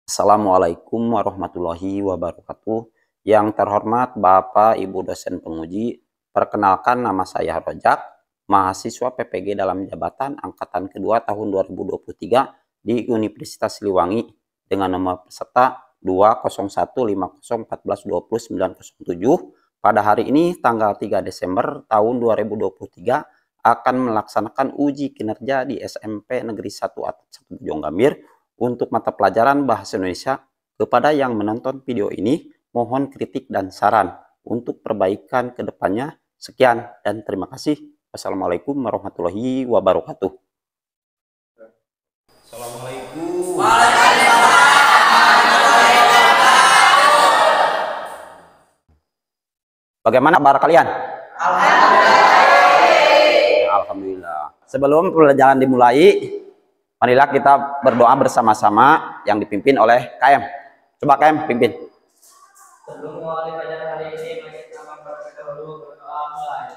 Assalamualaikum warahmatullahi wabarakatuh. Yang terhormat Bapak Ibu dosen penguji, perkenalkan nama saya Rojak, mahasiswa PPG dalam jabatan angkatan kedua tahun 2023 di Universitas Siliwangi dengan nomor peserta 2015014200907. Pada hari ini tanggal 3 Desember tahun 2023 akan melaksanakan uji kinerja di SMP Negeri 1 Atap 1 Bojonggambir untuk mata pelajaran Bahasa Indonesia. Kepada yang menonton video ini, mohon kritik dan saran untuk perbaikan ke depannya. Sekian dan terima kasih. Wassalamualaikum warahmatullahi wabarakatuh. Assalamualaikum. Bagaimana kabar kalian? Alhamdulillah. Sebelum pelajaran dimulai, marilah kita berdoa bersama-sama yang dipimpin oleh KM. Coba KM pimpin. Sebelum memulai pelajaran hari ini, mari kita mempersiapkan dulu berdoa mulai.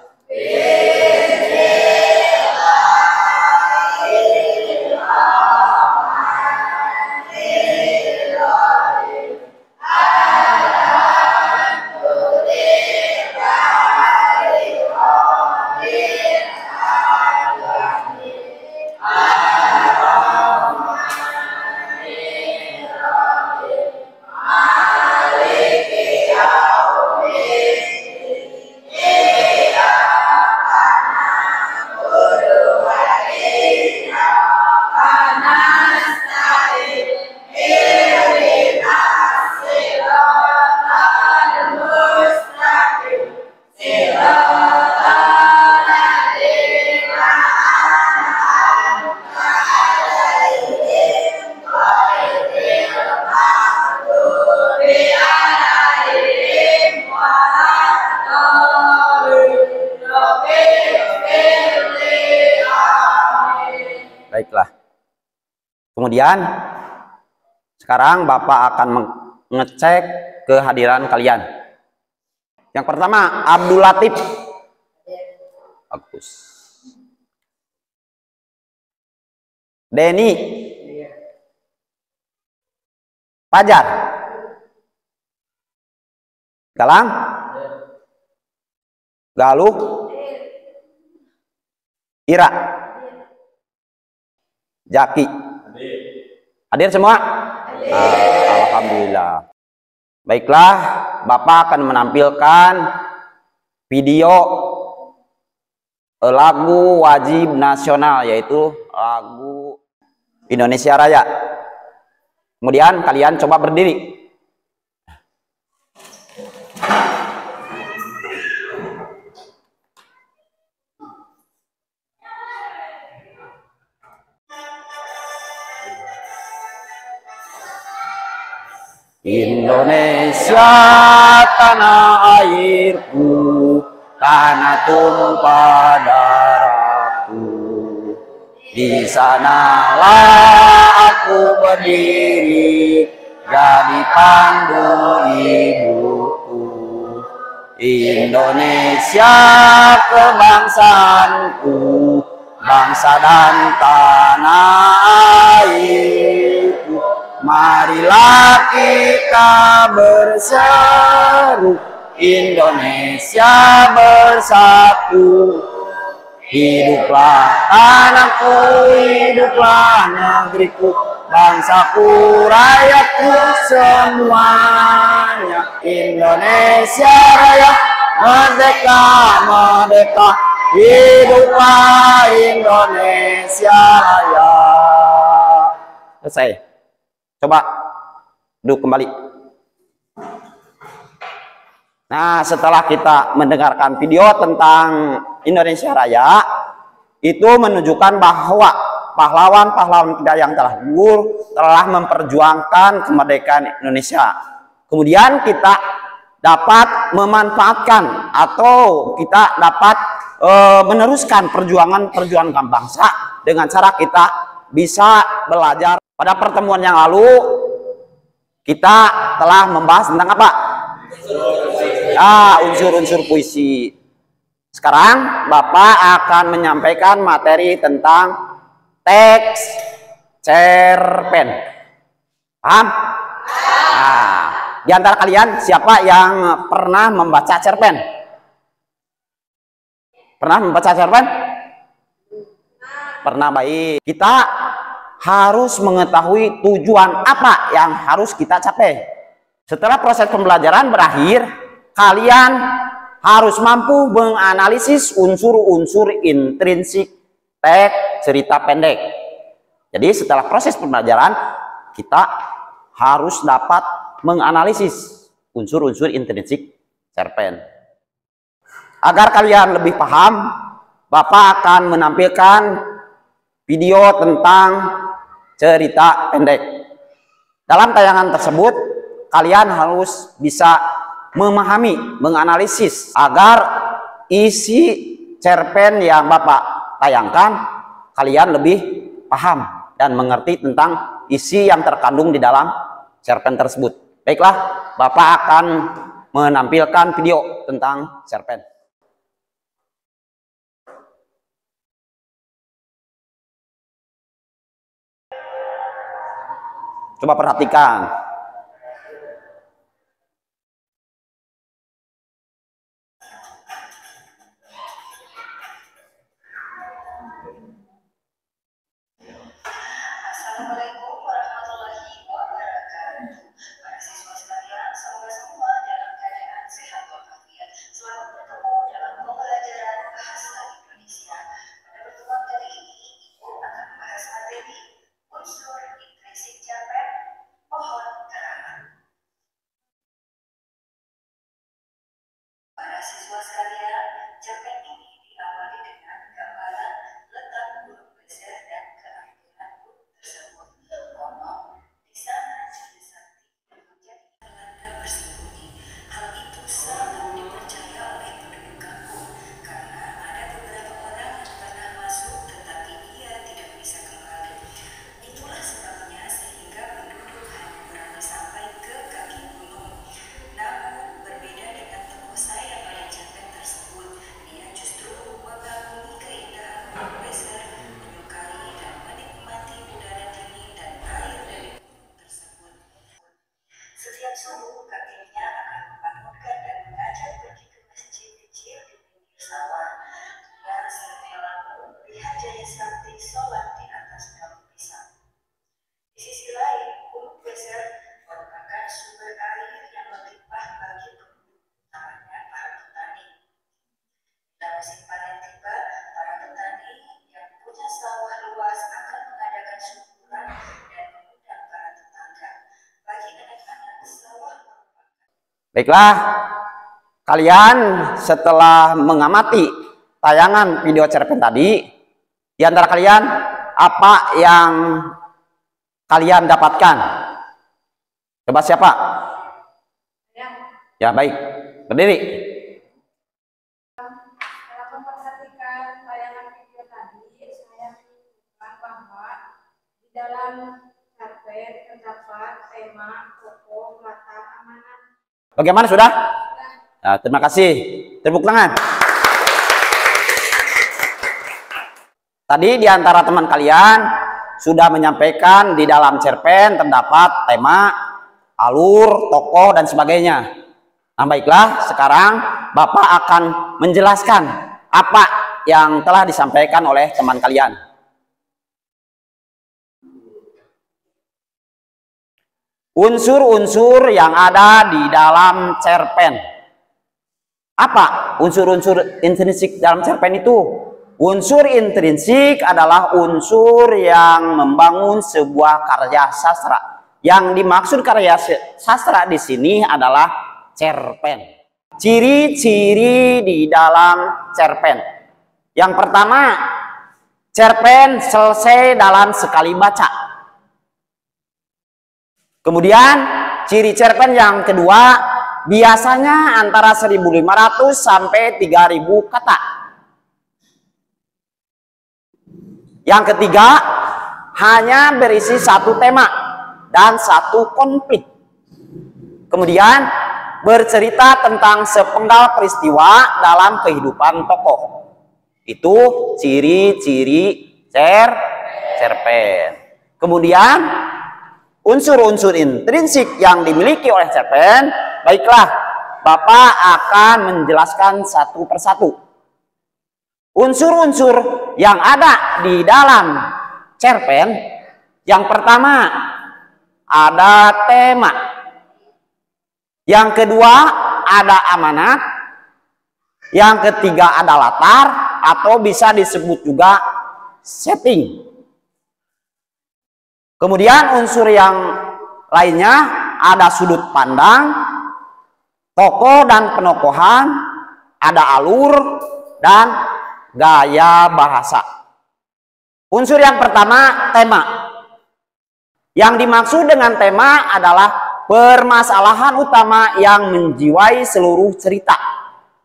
Baiklah. Kemudian sekarang Bapak akan mengecek kehadiran kalian. Yang pertama, Abdul Latif. Bagus. Denny. Fajar. Galang. Galuh. Ira. Jaki. Hadir semua? Alhamdulillah. Baiklah, Bapak akan menampilkan video lagu wajib nasional, yaitu lagu Indonesia Raya. Kemudian kalian coba berdiri. Indonesia tanah airku, tanah tumpah darahku. Di sanalah aku berdiri, jadi pandu ibuku. Indonesia kebangsaanku, bangsa dan tanah airku. Marilah kita berseru, Indonesia bersatu. Hiduplah tanahku, hiduplah negeriku, bangsaku, rakyatku semuanya. Indonesia Raya, merdeka, merdeka, hiduplah Indonesia Raya. Selesai. Coba duduk kembali. Nah, setelah kita mendengarkan video tentang Indonesia Raya, itu menunjukkan bahwa pahlawan-pahlawan kita yang telah gugur telah memperjuangkan kemerdekaan Indonesia. Kemudian kita dapat memanfaatkan atau kita dapat meneruskan perjuangan bangsa dengan cara kita bisa belajar. Pada pertemuan yang lalu kita telah membahas tentang apa? Unsur-unsur puisi. Sekarang Bapak akan menyampaikan materi teks cerpen. Paham? Nah, di antara kalian siapa yang pernah membaca cerpen? Pernah membaca cerpen? Pernah, baik. Kita harus mengetahui tujuan apa yang harus kita capai. Setelah proses pembelajaran berakhir, kalian harus mampu menganalisis unsur-unsur intrinsik teks cerita pendek. Jadi setelah proses pembelajaran, kita harus dapat menganalisis unsur-unsur intrinsik cerpen. Agar kalian lebih paham, Bapak akan menampilkan video tentang cerita pendek. Dalam tayangan tersebut, kalian harus bisa memahami, menganalisis agar isi cerpen yang Bapak tayangkan kalian lebih paham dan mengerti tentang isi yang terkandung di dalam cerpen tersebut. Baiklah, Bapak akan menampilkan video tentang cerpen. Coba perhatikan. Assalamualaikum warahmatullahi wabarakatuh. Para siswa sekalian, semoga semua dalam keadaan sehat walafiat. Selamat bertemu dalam pembelajaran bahasa Indonesia. Pada pertemuan kali ini, Ibu akan membahas materi unsur intrinsik cerpen. Mohon keterangan. Para siswa sekalian, cerpen ini diawali dengan gambaran letak burung beser dan keampiran burung tersebut. Konon, di sana Jati Sakti menjadi Belanda bersembunyi. Hal itu selalu dipercaya oleh penduduk kampung karena ada beberapa orang yang pernah masuk tetapi ia tidak bisa kembali. Itulah sebabnya sehingga penduduk hanya berani sampai ke kaki gunung. Namun berbeda dengan tokoh saya pada cerpen tersebut, dia justru mengagumi keindahan burung beser, menyukai dan menikmati udara dingin dan air dari gunung tersebut. Setiap subuh kakeknya akan membangunkan dan mengajak pergi ke masjid kecil di pinggir sawah. Dia serela melihat Jaya Sakti sholat di atas daun pisang. Di sisi lain, gunung beser merupakan sumber air yang melimpah bagi penduduk, utamanya para petani. Bila musim panen tiba, para petani yang punya sawah luas akan mengadakan syukuran dan mengundang para tetangga. Bagi anak-anak, sawah merupakan Baiklah, kalian setelah mengamati tayangan video cerpen tadi, di antara kalian apa yang kalian dapatkan? Coba siapa? Ya, baik. Berdiri. Setelah memperhatikan tayangan video tadi, saya menemukan bahwa di dalam cerpen terdapat tema, tokoh, latar, amanat. Bagaimana sudah? Nah, terima kasih. Tepuk tangan. Tadi di antara teman kalian sudah menyampaikan di dalam cerpen terdapat tema, alur, tokoh, dan sebagainya. Nah, baiklah, sekarang Bapak akan menjelaskan apa yang telah disampaikan oleh teman kalian. Unsur-unsur yang ada di dalam cerpen. Apa unsur-unsur intrinsik dalam cerpen itu? Unsur intrinsik adalah unsur yang membangun sebuah karya sastra. Yang dimaksud karya sastra di sini adalah cerpen. Ciri-ciri di dalam cerpen. Yang pertama, cerpen selesai dalam sekali baca. Kemudian, ciri cerpen yang kedua, biasanya antara 1.500 sampai 3.000 kata. Yang ketiga, hanya berisi satu tema dan satu konflik. Kemudian, bercerita tentang sepenggal peristiwa dalam kehidupan tokoh. Itu ciri-ciri cerpen. Kemudian, unsur-unsur intrinsik yang dimiliki oleh cerpen, baiklah, Bapak akan menjelaskan satu persatu. Unsur-unsur yang ada di dalam cerpen, yang pertama ada tema, yang kedua ada amanat, yang ketiga ada latar atau bisa disebut juga setting. Kemudian unsur yang lainnya ada sudut pandang, tokoh dan penokohan, ada alur, dan gaya bahasa. Unsur yang pertama, tema. Yang dimaksud dengan tema adalah permasalahan utama yang menjiwai seluruh cerita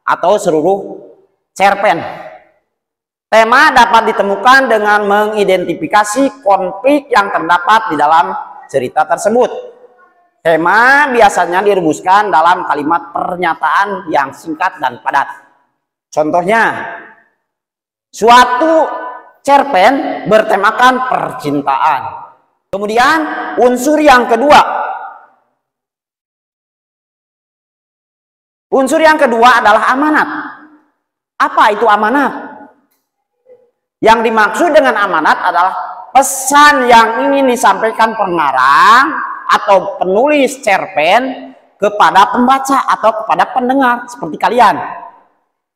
atau seluruh cerpen. Tema dapat ditemukan dengan mengidentifikasi konflik yang terdapat di dalam cerita tersebut. Tema biasanya dirumuskan dalam kalimat pernyataan yang singkat dan padat. Contohnya, suatu cerpen bertemakan percintaan. Kemudian unsur yang kedua. Unsur yang kedua adalah amanat. Apa itu amanat? Yang dimaksud dengan amanat adalah pesan yang ingin disampaikan pengarang atau penulis cerpen kepada pembaca atau kepada pendengar seperti kalian.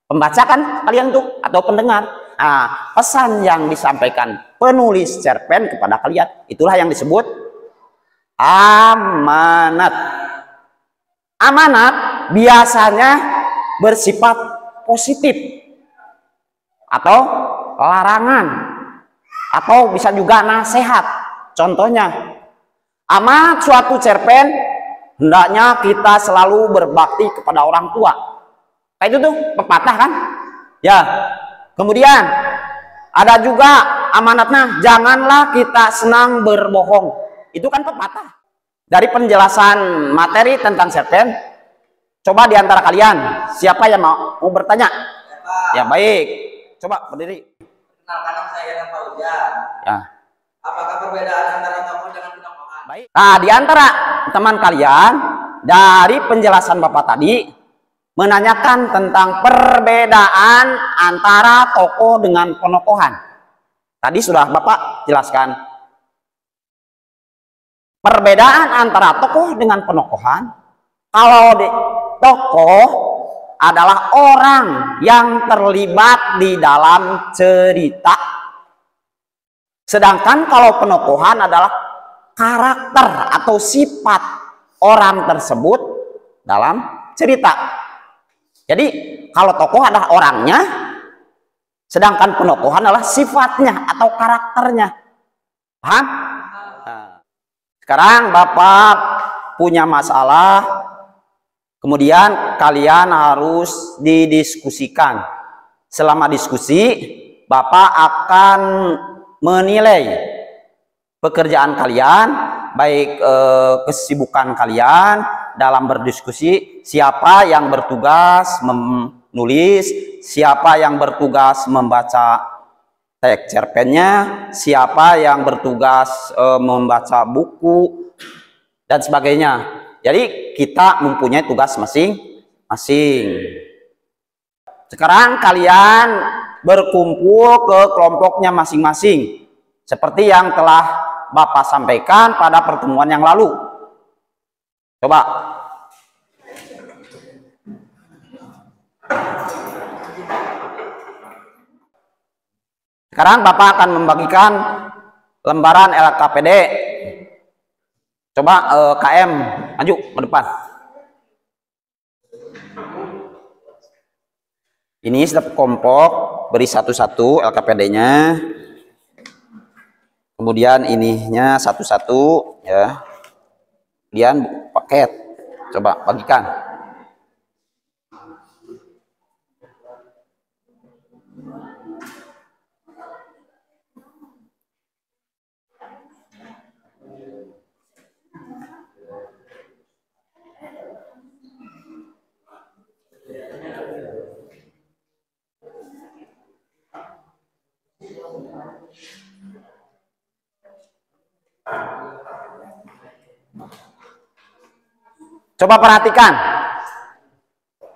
Pembaca kan kalian tuh atau pendengar. Nah, pesan yang disampaikan penulis cerpen kepada kalian itulah yang disebut amanat. Amanat biasanya bersifat positif atau larangan atau bisa juga nasihat. Contohnya, amanat suatu cerpen hendaknya kita selalu berbakti kepada orang tua. Kayak itu tuh pepatah kan? Ya. Kemudian ada juga amanatnya, janganlah kita senang berbohong. Itu kan pepatah. Dari penjelasan materi tentang cerpen, coba di antara kalian siapa yang mau bertanya? Ya baik, coba berdiri. Kenalkan saya dan Pak Ujan. Ya. Apakah perbedaan antara tokoh dengan penokohan? Baik. Nah, di antara teman kalian dari penjelasan Bapak tadi menanyakan tentang perbedaan antara tokoh dengan penokohan. Tadi sudah Bapak jelaskan. Perbedaan antara tokoh dengan penokohan, kalau tokoh adalah orang yang terlibat di dalam cerita. Sedangkan kalau penokohan adalah karakter atau sifat orang tersebut dalam cerita. Jadi kalau tokoh adalah orangnya, sedangkan penokohan adalah sifatnya atau karakternya. Paham? Nah, sekarang Bapak punya masalah. Kemudian kalian harus didiskusikan. Selama diskusi, Bapak akan menilai pekerjaan kalian, baik kesibukan kalian dalam berdiskusi, siapa yang bertugas menulis, siapa yang bertugas membaca teks cerpennya, siapa yang bertugas membaca buku, dan sebagainya. Jadi kita mempunyai tugas masing-masing. Sekarang kalian berkumpul ke kelompoknya masing-masing. Seperti yang telah Bapak sampaikan pada pertemuan yang lalu. Coba. Sekarang Bapak akan membagikan lembaran LKPD. Coba KM maju ke depan. Ini setiap kelompok beri satu-satu LKPD-nya. Kemudian ininya satu-satu ya. Kemudian paket. Coba bagikan. Coba perhatikan.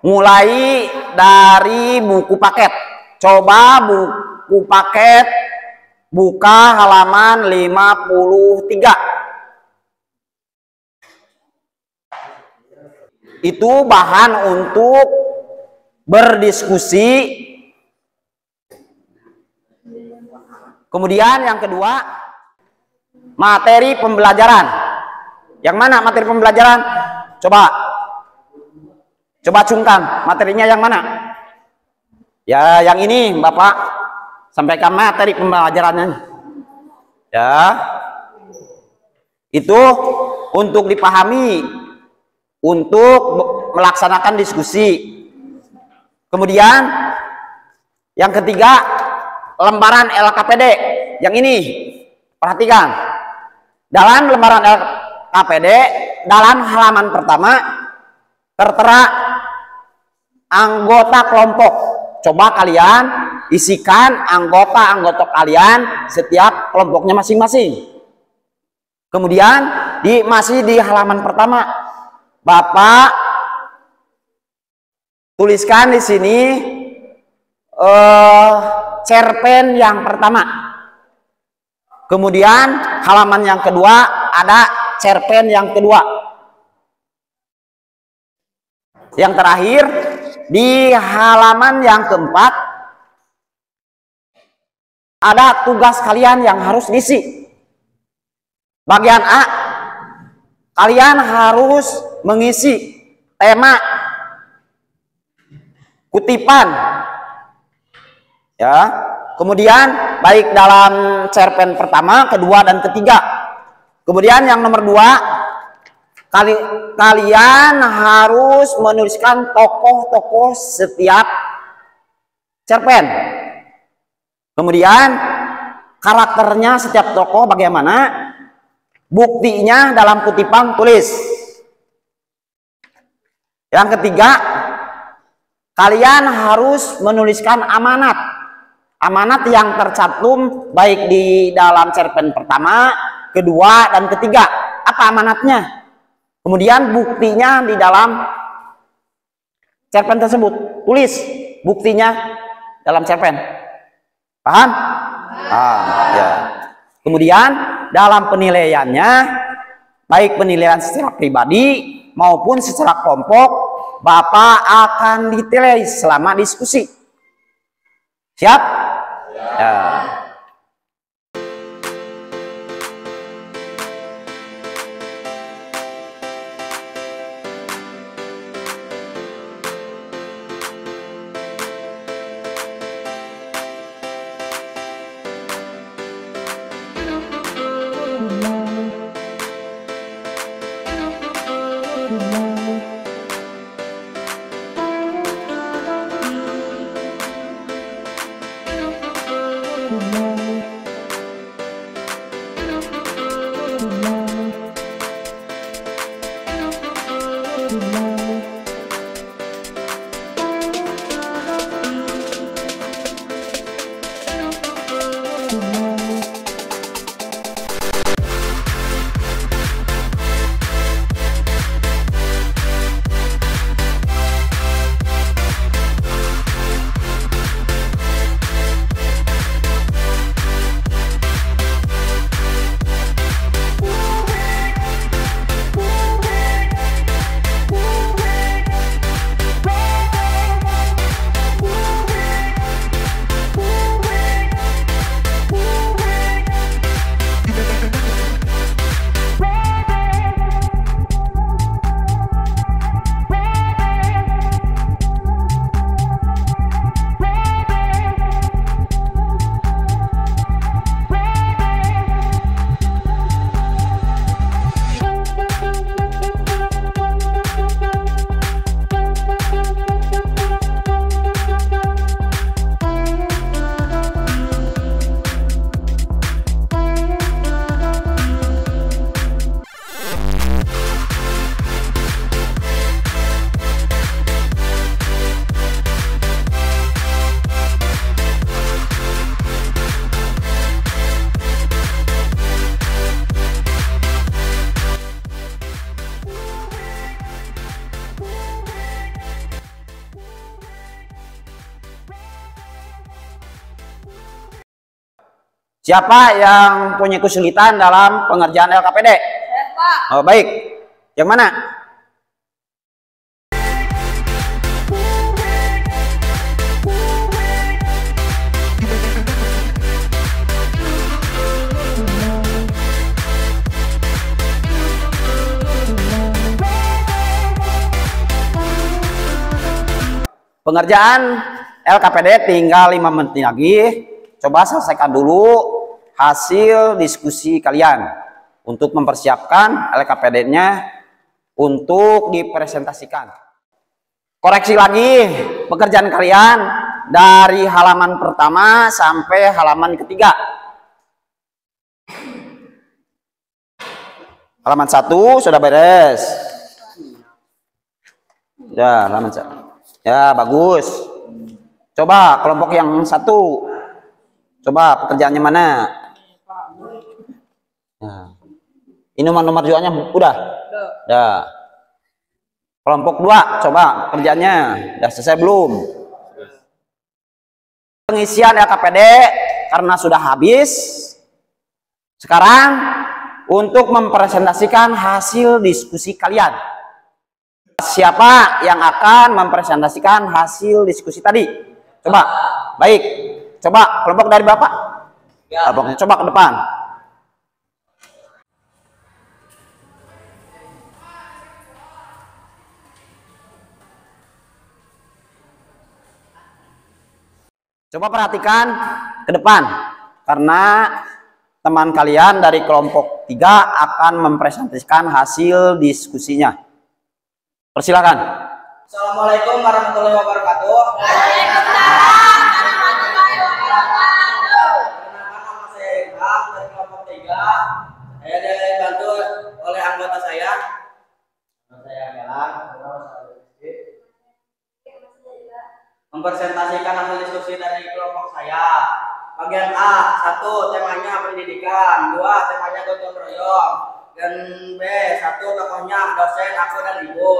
Mulai dari buku paket. Coba buku paket buka halaman 53. Itu bahan untuk berdiskusi. Kemudian yang kedua, materi pembelajaran. Yang mana materi pembelajaran? Coba cungkan materinya yang mana? Ya, yang ini Bapak sampaikan materi pembelajarannya. Ya. Itu untuk dipahami, untuk melaksanakan diskusi. Kemudian yang ketiga, lembaran LKPD. Yang ini perhatikan. Dalam lembaran LKPD, dalam halaman pertama tertera anggota kelompok. Coba kalian isikan anggota-anggota kalian setiap kelompoknya masing-masing. Kemudian masih di halaman pertama, Bapak tuliskan di sini cerpen yang pertama. Kemudian halaman yang kedua ada cerpen yang kedua. Yang terakhir di halaman yang keempat ada tugas kalian yang harus diisi. Bagian A, kalian harus mengisi tema kutipan. Ya, kemudian baik dalam cerpen pertama, kedua, dan ketiga. Kemudian yang nomor 2, kalian harus menuliskan tokoh-tokoh setiap cerpen. Kemudian karakternya setiap tokoh bagaimana? Buktinya dalam kutipan tulis. Yang ketiga, kalian harus menuliskan amanat. Amanat yang tercantum baik di dalam cerpen pertama, kedua, dan ketiga. Apa amanatnya? Kemudian buktinya di dalam cerpen tersebut. Tulis buktinya dalam cerpen. Paham? Ya. Kemudian dalam penilaiannya, baik penilaian secara pribadi maupun secara kelompok, Bapak akan dinilai selama diskusi. Siap? Ya. Siapa yang punya kesulitan dalam pengerjaan LKPD? Saya, Pak. Oh, baik. Yang mana? Pengerjaan LKPD tinggal 5 menit lagi. Coba selesaikan dulu hasil diskusi kalian untuk mempersiapkan LKPD-nya untuk dipresentasikan. Koreksi lagi pekerjaan kalian dari halaman pertama sampai halaman ketiga. Halaman 1 sudah beres. Ya, halaman 1. Ya, bagus. Coba kelompok yang 1. Coba pekerjaannya mana? Nah. Ini nomor jualnya udah? Udah. Kelompok 2, coba pekerjaannya udah selesai belum? Pengisian LKPD karena sudah habis. Sekarang untuk mempresentasikan hasil diskusi kalian. Siapa yang akan mempresentasikan hasil diskusi tadi? Coba. Baik. Coba kelompok dari Bapak. Kelompoknya coba ke depan. Coba perhatikan ke depan. Karena teman kalian dari kelompok 3 akan mempresentasikan hasil diskusinya. Persilakan. Assalamualaikum warahmatullahi wabarakatuh. Waalaikumsalam warahmatullahi wabarakatuh. Perkenalkan, nama saya Ilham dari kelompok 3. Saya dibantu oleh anggota saya. Nama saya Galang. Mempresentasikan hasil diskusi dari kelompok saya. Bagian A, 1 temanya pendidikan, 2 temanya gotong royong, dan B, 1 tokohnya dosen, aku dan ibu.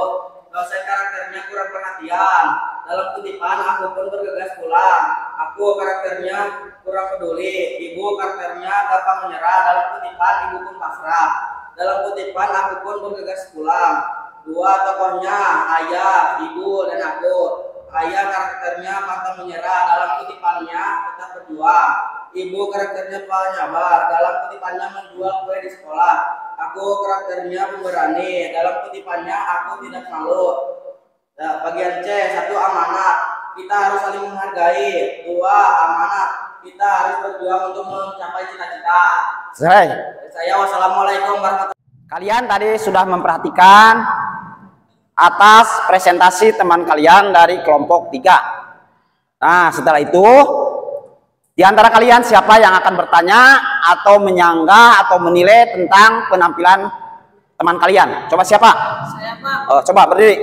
Dosen karakternya kurang perhatian, dalam kutipan aku pun bergegas pulang. Aku karakternya kurang peduli, ibu karakternya gampang menyerah, dalam kutipan ibu pun pasrah. Dalam kutipan aku pun bergegas pulang. 2 tokohnya ayah, ibu, dan aku. Ayah karakternya pantang menyerah, dalam kutipannya tetap berjuang. Ibu karakternya penyabar, dalam kutipannya menjual kue di sekolah. Aku karakternya pemberani, dalam kutipannya aku tidak malu. Nah, bagian C, 1 amanat, kita harus saling menghargai. 2 amanat, kita harus berjuang untuk mencapai cita-cita. Saya wassalamualaikum warahmatullahi wabarakatuh. Kalian tadi sudah memperhatikan atas presentasi teman kalian dari kelompok 3. Nah, setelah itu di antara kalian siapa yang akan bertanya atau menyanggah atau menilai tentang penampilan teman kalian? Coba siapa? Saya, Pak. Oh, coba berdiri.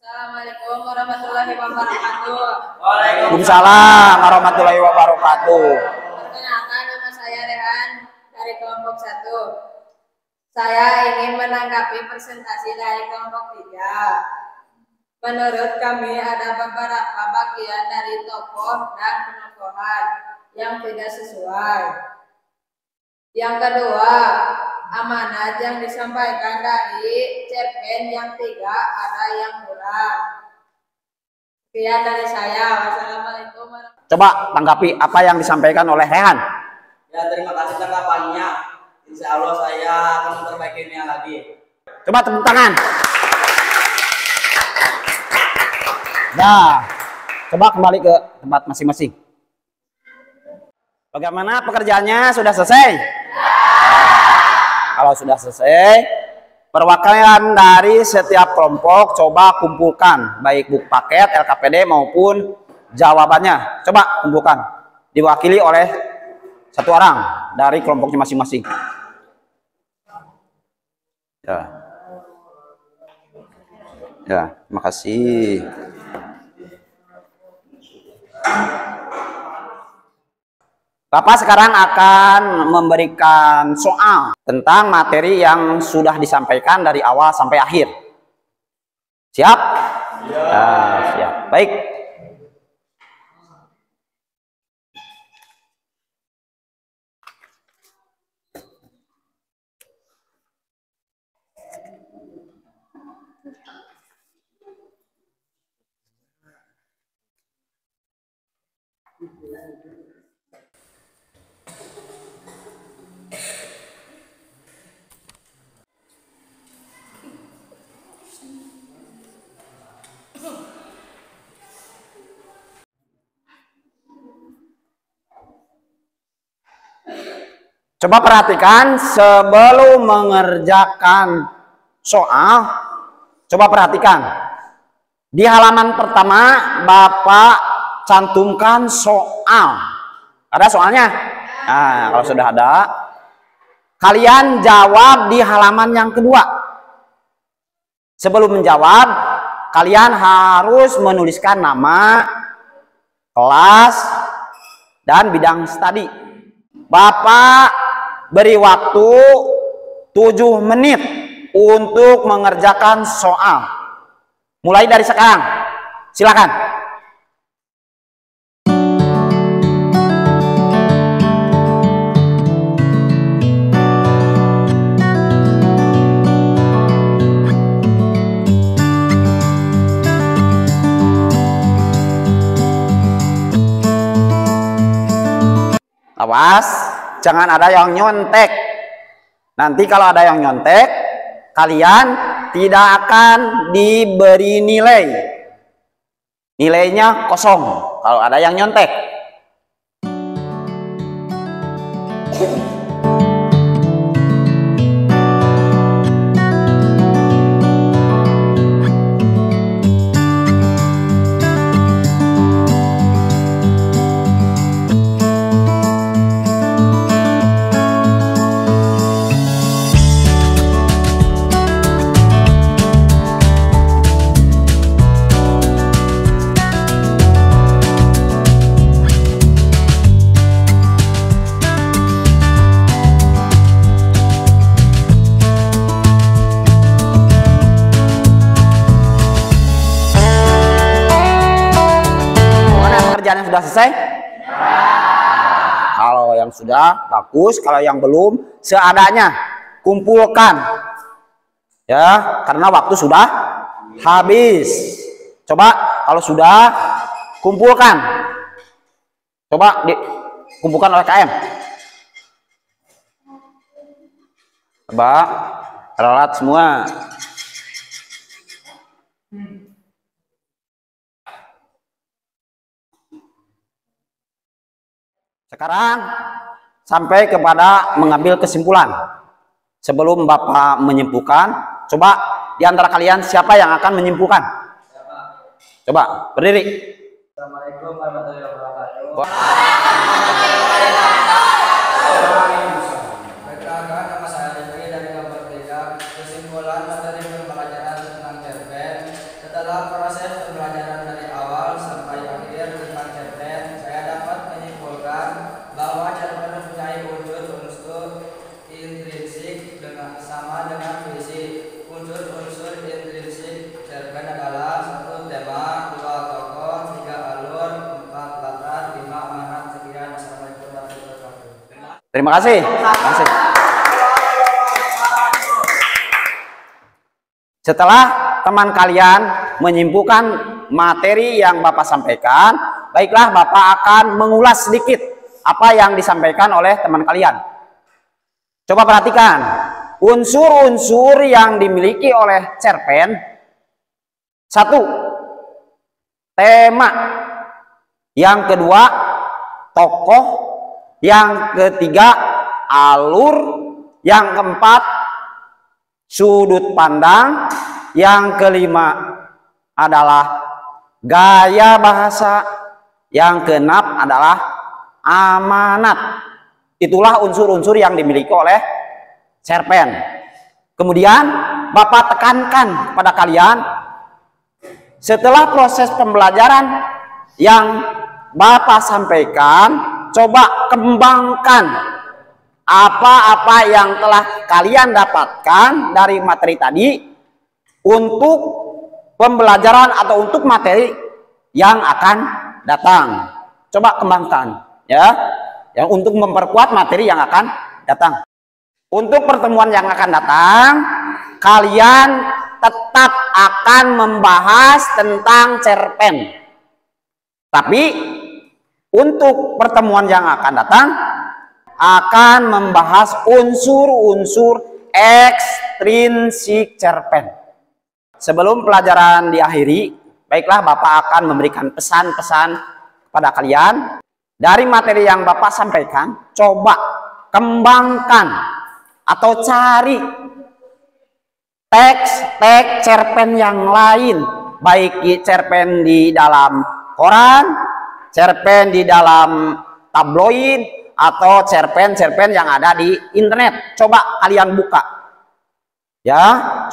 Assalamualaikum warahmatullahi wabarakatuh. Waalaikumsalam warahmatullahi wabarakatuh. Perkenalkan, nama saya Rehan dari kelompok 1. Saya ingin menanggapi presentasi dari kelompok 3. Menurut kami ada beberapa bagian dari tokoh dan penokohan yang tidak sesuai. Yang kedua, amanat yang disampaikan dari cerpen yang 3 ada yang kurang. Sekian dari saya. Wassalamualaikum warahmatullahi wabarakatuh. Coba tanggapi apa yang disampaikan oleh Rehan. Ya, terima kasih tanggapannya. Insya Allah saya akan memperbaikinya lagi. Coba tepuk tangan. Nah, coba kembali ke tempat masing-masing. Bagaimana pekerjaannya? Sudah selesai? Kalau sudah selesai, perwakilan dari setiap kelompok coba kumpulkan baik buku paket LKPD maupun jawabannya. Coba kumpulkan. Diwakili oleh 1 orang dari kelompoknya masing-masing. Ya, terima kasih. Bapak sekarang akan memberikan soal tentang materi yang sudah disampaikan dari awal sampai akhir. Siap? Ya. Siap. Baik. Coba perhatikan sebelum mengerjakan soal. Coba perhatikan. Di halaman pertama Bapak cantumkan soal. Ada soalnya? Nah, kalau sudah ada, kalian jawab di halaman yang kedua. Sebelum menjawab, kalian harus menuliskan nama, kelas, dan bidang studi. Bapak beri waktu 7 menit untuk mengerjakan soal. Mulai dari sekarang. Silakan. Awas, jangan ada yang nyontek. Nanti kalau ada yang nyontek, kalian tidak akan diberi nilai. Nilainya kosong kalau ada yang nyontek. Yang sudah selesai? Kalau yang sudah bagus, kalau yang belum seadanya kumpulkan ya, karena waktu sudah habis. Coba kalau sudah kumpulkan, coba dikumpulkan oleh KM. Coba ralat semua. Sekarang sampai kepada mengambil kesimpulan. Sebelum Bapak menyimpulkan, coba di antara kalian siapa yang akan menyimpulkan? Coba berdiri. Assalamualaikum warahmatullahi wabarakatuh. Perkenalkan, nama saya Rifki dari kelompok 3. Kesimpulan materi pembelajaran tentang cerpen. Setelah proses pembelajaran dari awal sampai akhir tentang cerpen, saya dapat menyimpulkan bahwa cerpen mempunyai unsur-unsur intrinsik sama dengan fisik. Unsur-unsur intrinsik cerpen adalah 1 tema, 2 tokoh, 3 alur, 4 latar, 5 amanat. Sekian. Assalamualaikum warahmatullahi wabarakatuh. Terima kasih. Terima kasih. Setelah teman kalian menyimpulkan materi yang Bapak sampaikan, baiklah Bapak akan mengulas sedikit apa yang disampaikan oleh teman kalian. Coba perhatikan unsur-unsur yang dimiliki oleh cerpen. 1, tema. Yang kedua, tokoh. Yang ketiga, alur. Yang keempat, sudut pandang. Yang kelima adalah gaya bahasa. Yang keenam adalah amanat. Itulah unsur-unsur yang dimiliki oleh cerpen. Kemudian Bapak tekankan kepada kalian, setelah proses pembelajaran yang Bapak sampaikan, coba kembangkan apa-apa yang telah kalian dapatkan dari materi tadi untuk pembelajaran atau untuk materi yang akan datang. Coba kembangkan ya, yang untuk memperkuat materi yang akan datang. Untuk pertemuan yang akan datang, kalian tetap akan membahas tentang cerpen. Tapi untuk pertemuan yang akan datang akan membahas unsur-unsur ekstrinsik cerpen. Sebelum pelajaran diakhiri, baiklah Bapak akan memberikan pesan-pesan kepada kalian. Dari materi yang Bapak sampaikan, coba kembangkan atau cari teks-teks cerpen yang lain, baik cerpen di dalam koran, cerpen di dalam tabloid, atau cerpen-cerpen yang ada di internet. Coba kalian buka, ya,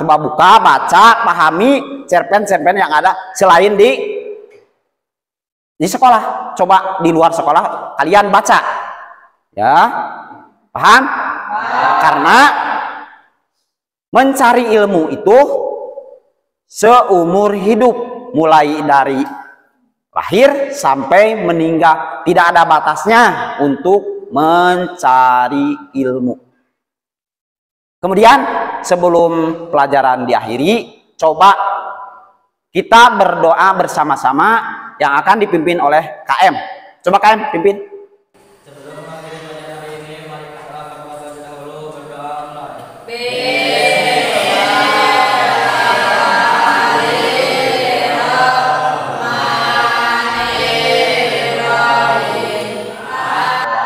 coba buka, baca, pahami cerpen-cerpen yang ada selain di sekolah. Coba di luar sekolah kalian baca, ya, paham? Karena mencari ilmu itu seumur hidup, mulai dari lahir sampai meninggal, tidak ada batasnya untuk mencari ilmu. Kemudian sebelum pelajaran diakhiri, coba kita berdoa bersama-sama yang akan dipimpin oleh KM. Coba KM pimpin. Sebelum mengakhiri pelajaran hari ini, mari kita terlebih dahulu berdoa mulai.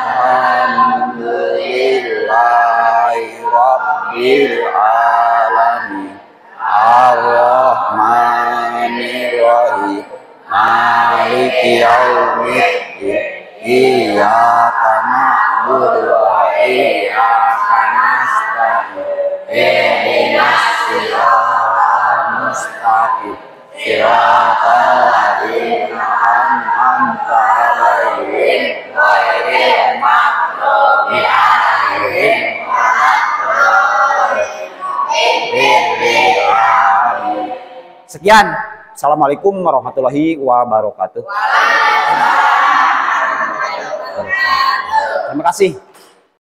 Alhamdulillahirrabbilalamin Ar-Rahmanirrahim Maliki yaumiddin Iyyaka na'budu wa iyyaka nasta'in Ihdinas siratal mustaqim Siratal ladzina an'amta 'alaihim ghairil maghdubi 'alaihim. Sekian. Assalamualaikum warahmatullahi wabarakatuh. Terima kasih.